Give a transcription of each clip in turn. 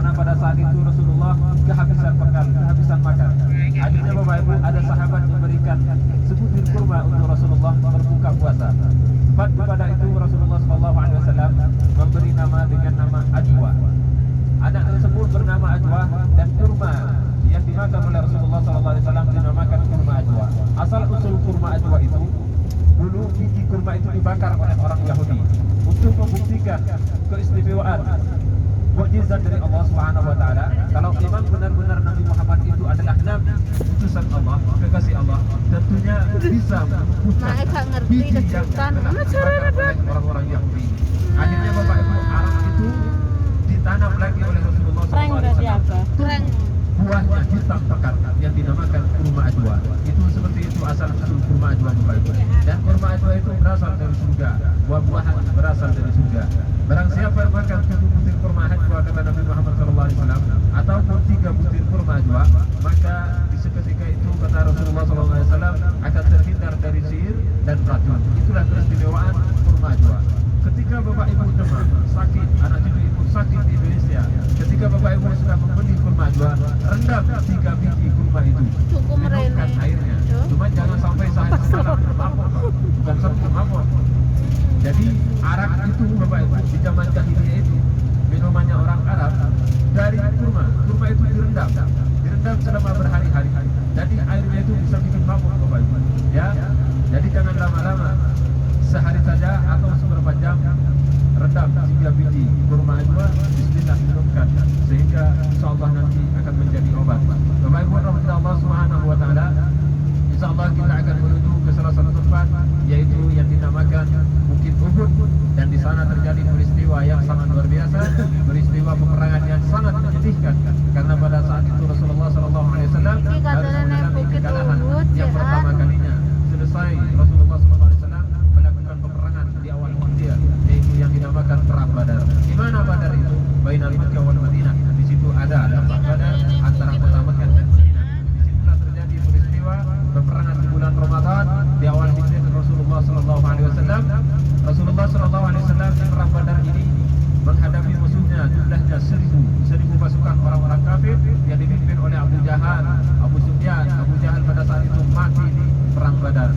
karena pada saat itu Rasulullah kehabisan bekal, kehabisan makan. Akhirnya Bapak Ibu ada sahabat memberikan sebutir kurma untuk Rasulullah berbuka puasa. Tepat kepada itu Rasulullah SAW memberi nama dengan nama Ajwa. Anak tersebut bernama Ajwa dan kurma yang dimakan oleh Rasulullah SAW dinamakan kurma Ajwa. Asal usul kurma Ajwa itu, dulu biji kurma itu dibakar oleh orang Yahudi untuk membuktikan keistimewaan mukjizat dari Allah Subhanahu wa taala. Kalau memang benar-benar Nabi Muhammad itu adalah nabi utusan Allah, kekasih Allah, tentunya bisa mereka ngerti biji yang telah dibakar oleh orang-orang Yahudi. Akhirnya Bapak Ibu, arang itu ditanam lagi oleh Rasulullah SAW. Keren. Buahnya hitam pekat yang dinamakan kurma Ajwa. Itu seperti itu asal usul kurma Ajwa Bapak Ibu. Dan kurma Ajwa itu berasal dari surga. Buah-buahan berasal dari surga. Barang siapa yang makan 7 butir kurma Ajwa kata Nabi Muhammad SAW ataupun 3 butir kurma Ajwa, maka di seketika itu kata Rasulullah SAW akan terhindar dari sihir dan racun. Itulah keistimewaan kurma Ajwa. Ketika Bapak Ibu demam, sakit, anak cucu Ibu sakit di Indonesia, ketika Bapak Ibu sudah membeli kurma Ajwa, rendam 3 biji kurma itu, minumkan airnya. Cuma jangan sampai sehari semalam mabuk, bukan sampai mabuk. Jadi arak itu Bapak Ibu di zaman jahiliyah itu minumannya orang Arab dari kurma. Kurma itu direndam selama berhari-hari. Jadi airnya itu bisa bikin mabuk Bapak Ibu. Ya, jadi jangan lama-lama. Sehari saja atau seberapa jam rendam 3 biji kurma Ajwa, bismillah minumkan, sehingga insyaallah nanti akan menjadi obat. Bapak Ibu rahmatullah Allah Subhanahu wa taala, insyaallah kita akan menuju ke salah satu tempat yaitu yang dinamakan Bukit Uhud, dan di sana terjadi peristiwa yang sangat luar biasa, peristiwa peperangan yang sangat menyedihkan, karena pada saat itu Rasulullah SAW harus mengalami kekalahan yang pertama kalinya. Selesai Rasulullah SAW melakukan peperangan di awal Hijriah, yaitu yang dinamakan perang Badar. Di mana Badar itu? Bainal Makkah wal Madinah. Di situ ada tempat Badar antara kota Makkah dan Madinah. Disitulah terjadi peristiwa peperangan di bulan Ramadan di awal Hijriah Rasulullah SAW. Rasulullah SAW di perang Badar ini menghadapi musuhnya jumlahnya 1000 pasukan orang-orang kafir yang dipimpin oleh Abu Jahal, Abu Sufyan. Abu Jahal pada saat itu mati di perang Badar.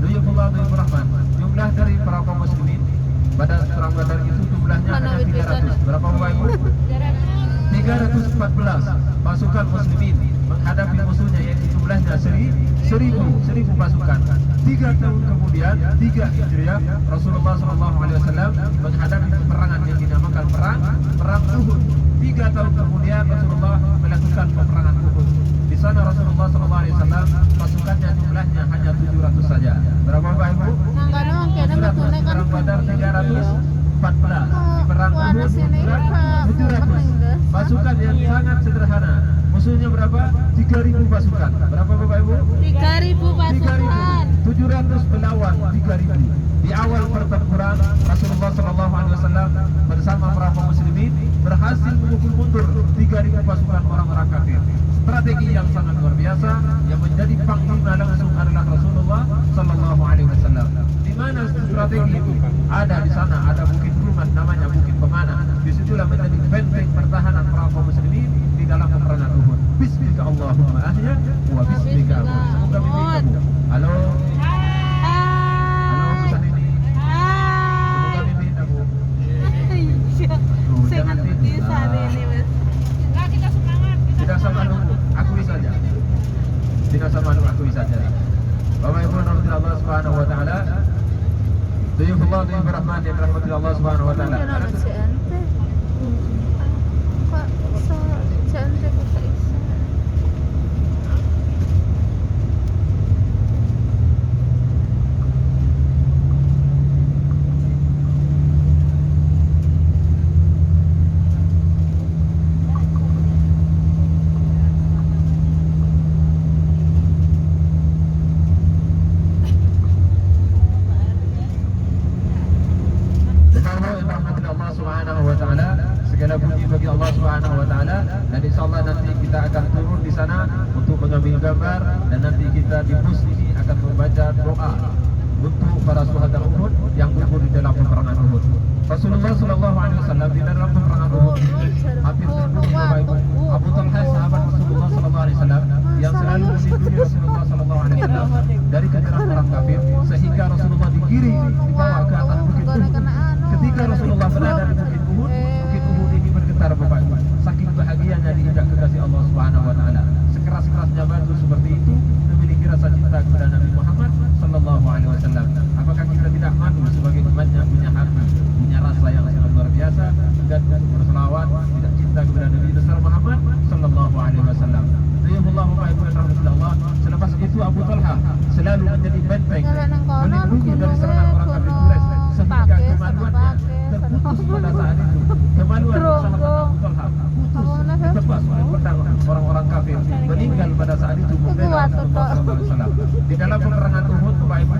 Duyufullah Rahman, jumlah dari para kaum muslimin pada perang Badar itu jumlahnya hanya 300. Berapa Bapak Ibu? 314 pasukan muslimin menghadapi musuhnya yaitu jumlahnya 1000 pasukan. 3 tahun kemudian, 3 Hijriah, Rasulullah SAW menghadapi peperangan yang dinamakan perang Uhud. 3 tahun kemudian Rasulullah melakukan peperangan Uhud. Di sana Rasulullah SAW pasukannya jumlahnya hanya 700 saja. Berapa Bapak Ibu? 700. Perang Badar 314. Di perang Uhud 700. Pasukan yang sangat sederhana. Musuhnya berapa? 3000 pasukan. Berapa Bapak Ibu? 3000 pasukan. 700 melawan 3000. Di awal pertempuran Rasulullah SAW bersama para kaum muslimin berhasil memukul mundur 3000 pasukan orang-orang kafir. Strategi yang sangat luar biasa, yang menjadi panglima langsung adalah Rasulullah SAW. Di mana strategi itu? Ada di sana, ada bukit rumah namanya Bukit Pemana. Disitulah menjadi benteng pertahanan para kaum muslimin di dalam peperangan Uhud. Bismika Allahumma ahya wa bismika amut. Semoga mimpi kamu. Halo. Halo pesan ini. Semoga mimpi kamu. Jangan tidur. Tidak sama nunggu, akui saja. Tidak sama nunggu, akui saja. Bapak Ibu rahmatullah Allah Subhanahu wa taala. Duyufullah duyufur rahman yang rahmatullah Allah Subhanahu wa taala. Segala puji bagi Allah Subhanahu wa taala, dan insyaallah nanti kita akan turun di sana untuk mengambil gambar, dan nanti kita di bus ini akan membaca doa untuk para syuhada Uhud yang gugur di dalam peperangan Uhud. Rasulullah SAW di dalam peperangan Uhud hampir terbunuh Bapak cinta kepada Nabi besar Muhammad sallallahu alaihi wasallam. Dayahullah wa ibu rahmatullah. Selepas itu Abu Talha selalu menjadi benteng melindungi dari serangan orang kafir Quraisy sehingga kemaluannya terputus pada saat itu. Kemaluan sahabat Abu Talha putus ditebas oleh pedang orang-orang kafir, meninggal pada saat itu membela Rasulullah sallallahu alaihi wasallam. Di dalam peperangan Uhud, Bapak Ibu,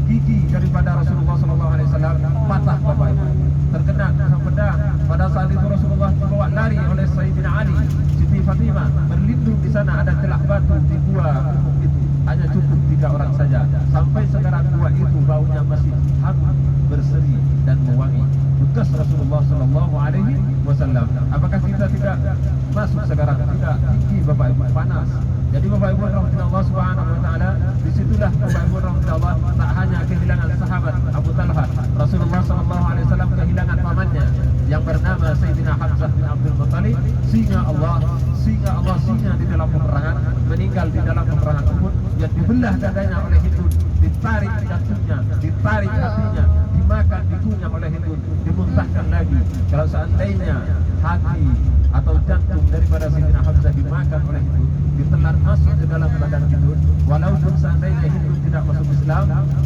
gigi daripada Rasulullah sallallahu alaihi wasallam patah, Bapak Ibu. Terkena pedang. Pada saat itu Rasulullah dibawa lari oleh Sayyidina Ali. Siti Fatimah berlindung di sana, ada celah batu di gua itu. Hanya cukup 3 orang saja. Sampai sekarang gua itu baunya masih hangat, berseri dan mewangi. Bekas Rasulullah sallallahu alaihi wasallam. Apakah kita tidak masuk sekarang? Tidak, tinggi Bapak Ibu, panas. Jadi Bapak Ibu rahmatullah subhanahu wa ta'ala, disitulah Bapak Ibu rahmatullah tak hanya kehilangan sahabat Abu Talha, Rasulullah sallallahu alaihi wasallam kehilangan pamannya yang bernama Sayyidina Hamzah bin Abdul Muttalib, singa Allah di dalam peperangan, meninggal di dalam peperangan Uhud, yang dibelah dadanya oleh Hindun, ditarik jantungnya, ditarik hatinya, dimakan, dikunyah oleh Hindun, dimuntahkan lagi. Kalau seandainya hati atau jantung daripada Sayyidina Hamzah dimakan oleh Hindun, ditelan masuk ke dalam badan Hindun, walaupun seandainya Hindun tidak masuk Islam,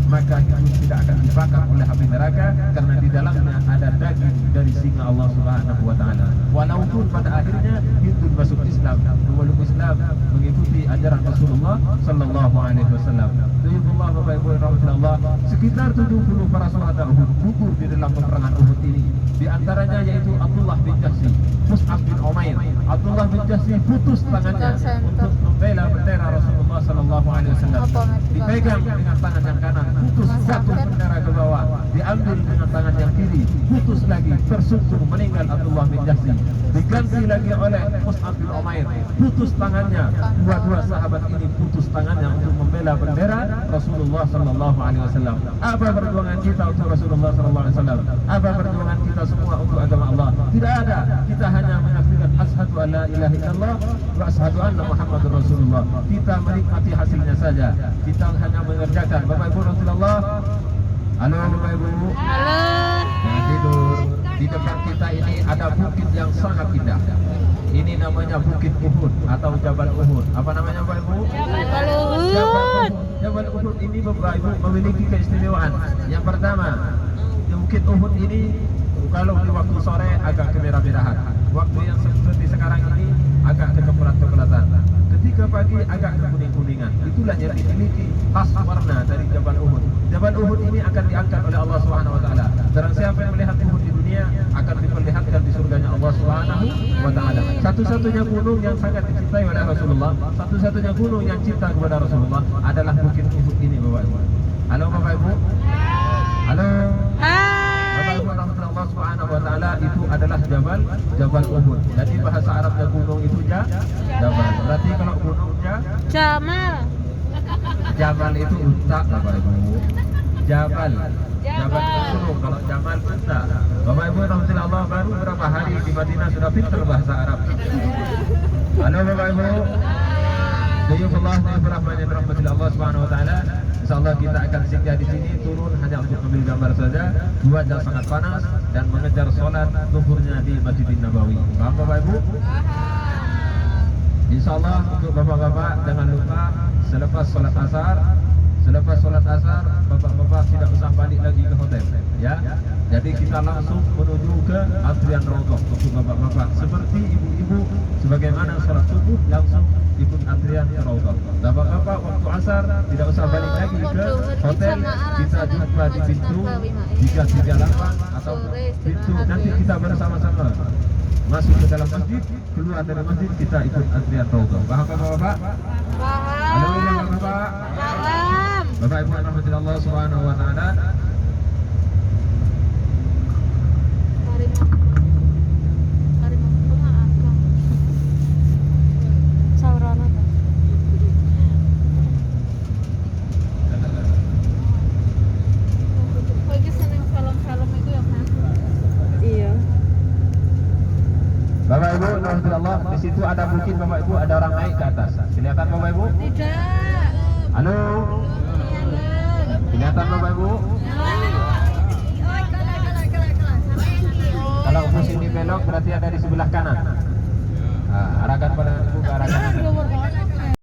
maka Hindun tidak akan dibakar oleh api neraka, karena di dalamnya ada daging dari singa Allah Subhanahu wa taala. Walaupun pada akhirnya Hindun masuk Islam, memeluk Islam, mengikuti ajaran Rasulullah sallallahu alaihi wasallam. Dayahullah Bapak Ibu rahmatullah, sekitar 70 para sahabat Uhud gugur di dalam peperangan Uhud ini. Di antaranya yaitu Abdullah bin Jahsy, Mus'ab bin Umair. Abdullah bin Jahsy putus tangannya untuk membela bendera Rasulullah sallallahu alaihi wasallam. Dipegang dengan tangan yang kanan, putus, jatuh bendera ke bawah. Diambil dengan tangan yang kiri, putus lagi, tersungkur, meninggal Abdullah bin Jahsy. Diganti lagi oleh Mus'ab bin Umair, putus tangannya. Dua-dua sahabat ini putus tangannya untuk membela bendera Rasulullah sallallahu alaihi wasallam. Apa perjuangan kita untuk Rasulullah sallallahu alaihi wasallam? Apa perjuangan kita semua untuk agama Allah? Tidak ada. Kita hanya menyaksikan asyhadu an la ilaha illallah wa asyhadu anna Muhammadur Rasulullah. Kita menikmati hasilnya saja. Kita hanya mengerjakan. Bapak Ibu Rasulullah. Halo Bapak Ibu. Halo. Jangan tidur. Di depan kita ini ada bukit yang sangat indah. Ini namanya Bukit Uhud atau Jabal Uhud. Apa namanya Bapak Ibu? Jabal Uhud. Jabal Uhud ini Bapak Ibu memiliki keistimewaan. Yang pertama, di Bukit Uhud ini kalau di waktu sore agak kemerah-merahan. Waktu yang seperti sekarang ini agak kecoklatan-coklatan. Ketika pagi agak kekuning-kuningan. Itulah yang dimiliki khas warna dari Jabal Uhud. Jabal Uhud ini akan diangkat oleh Allah Subhanahu wa taala. Barang siapa yang melihat Uhud di dunia akan diperlihatkan di surganya Allah Subhanahu wa taala. Satu-satunya gunung yang sangat dicintai oleh Rasulullah, satu-satunya gunung yang cinta kepada Rasulullah adalah Bukit Uhud ini, Bapak Ibu. Halo Bapak Ibu. Halo. Bapak Ibu rahmatullah subhanahu wa ta'ala, itu adalah Jabal Uhud. Jadi bahasa Arabnya gunung itu Jabal. Berarti kalau gunungnya Jabal itu unta, Bapak Ibu. Jabal gunung, kalau Jamal unta. Bapak Ibu rahmatullah, baru berapa hari di Madinah sudah pintar bahasa Arab. Halo Bapak Ibu. Dayahullah rahmatullah Allah subhanahu wa ta'ala. InsyaAllah kita akan singgah di sini, turun hanya untuk ambil gambar saja. Cuaca sangat panas dan mengejar sholat zuhurnya di Masjidin Nabawi. Paham Bapak Ibu? InsyaAllah untuk bapak-bapak jangan lupa selepas sholat asar bapak-bapak tidak usah balik lagi ke hotel, ya. Jadi kita langsung menuju ke antrian Raudhah untuk bapak-bapak. Seperti ibu-ibu sebagaimana sholat subuh langsung ikut antrian ke Raudhah. Bapak-bapak waktu asar tidak usah balik lagi ke hotel, kita jumpa di pintu 338 atau pintu, nanti kita bersama-sama masuk ke dalam masjid, keluar dari masjid kita ikut antrian Raudhah. Paham Bapak-bapak? Halo Bapak-bapak. Bapak Ibu rahmatullah subhanahu wa ta'ala. Bapak Ibu rahmatullah, di situ ada bukit Bapak Ibu, ada orang naik ke atas. Kelihatan Bapak Ibu? Tidak. Halo. Kelihatan Bapak Ibu?